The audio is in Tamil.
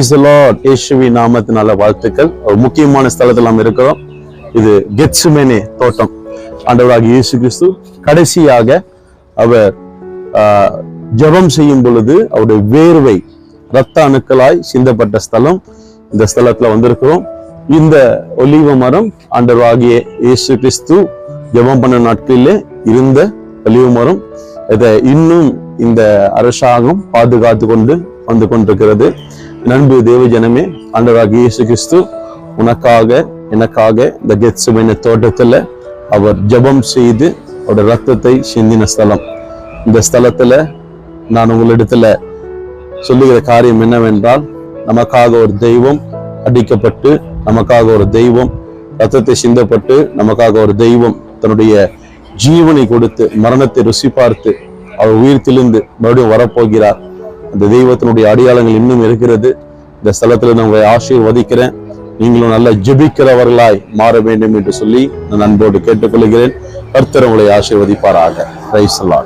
Praise the Lord. இயேசுவின் நாமத்தினால வாழ்த்துக்கள். ஒரு முக்கியமான ஸ்தலத்தில் நாம் இருக்கிறோம். இது கெத்செமனே தோட்டம். ஆண்டவராகிய இயேசு கிறிஸ்து கடைசியாக அவர் ஜெபம் செய்யும் பொழுது அவருடைய வேர்வை இரத்த அணுக்களாய் சிந்தப்பட்ட ஸ்தலம். இந்த ஸ்தலத்துல வந்திருக்கிறோம். இந்த ஒலிவ மரம் ஆண்டவராகிய இயேசு கிறிஸ்து ஜெபம் பண்ண நாட்களிலே இருந்த ஒலிவ மரம். இதை இன்னும் இந்த அரசாங்கம் பாதுகாத்து கொண்டு வந்து கொண்டிருக்கிறது. நண்பு தேவ ஜனமே, ஆண்டவராகிய இயேசு கிறிஸ்து உனக்காக எனக்காக இந்த கெத்செமனே தோட்டத்துல அவர் ஜெபம் செய்து அவருடைய ரத்தத்தை சிந்தின ஸ்தலம். இந்த ஸ்தலத்துல நான் உங்களிடத்துல சொல்லுகிற காரியம் என்னவென்றால், நமக்காக ஒரு தெய்வம் அடிக்கப்பட்டு, நமக்காக ஒரு தெய்வம் ரத்தத்தை சிந்தப்பட்டு, நமக்காக ஒரு தெய்வம் தன்னுடைய ஜீவனை கொடுத்து மரணத்தை ருசி பார்த்து அவர் உயிர்த்தெழுந்து மறுபடியும் வரப்போகிறார். அந்த தெய்வத்தினுடைய அடையாளங்கள் இன்னும் இருக்கிறது. இந்த ஸ்தலத்துல நான் உங்களை ஆசீர்வதிக்கிறேன். நீங்களும் நல்ல ஜெபிக்கிறவர்களாய் மாற வேண்டும் என்று சொல்லி நான் அன்போடு கேட்டுக்கொள்கிறேன். கர்த்தர் உங்களை ஆசீர்வதிப்பாராக. Praise the Lord.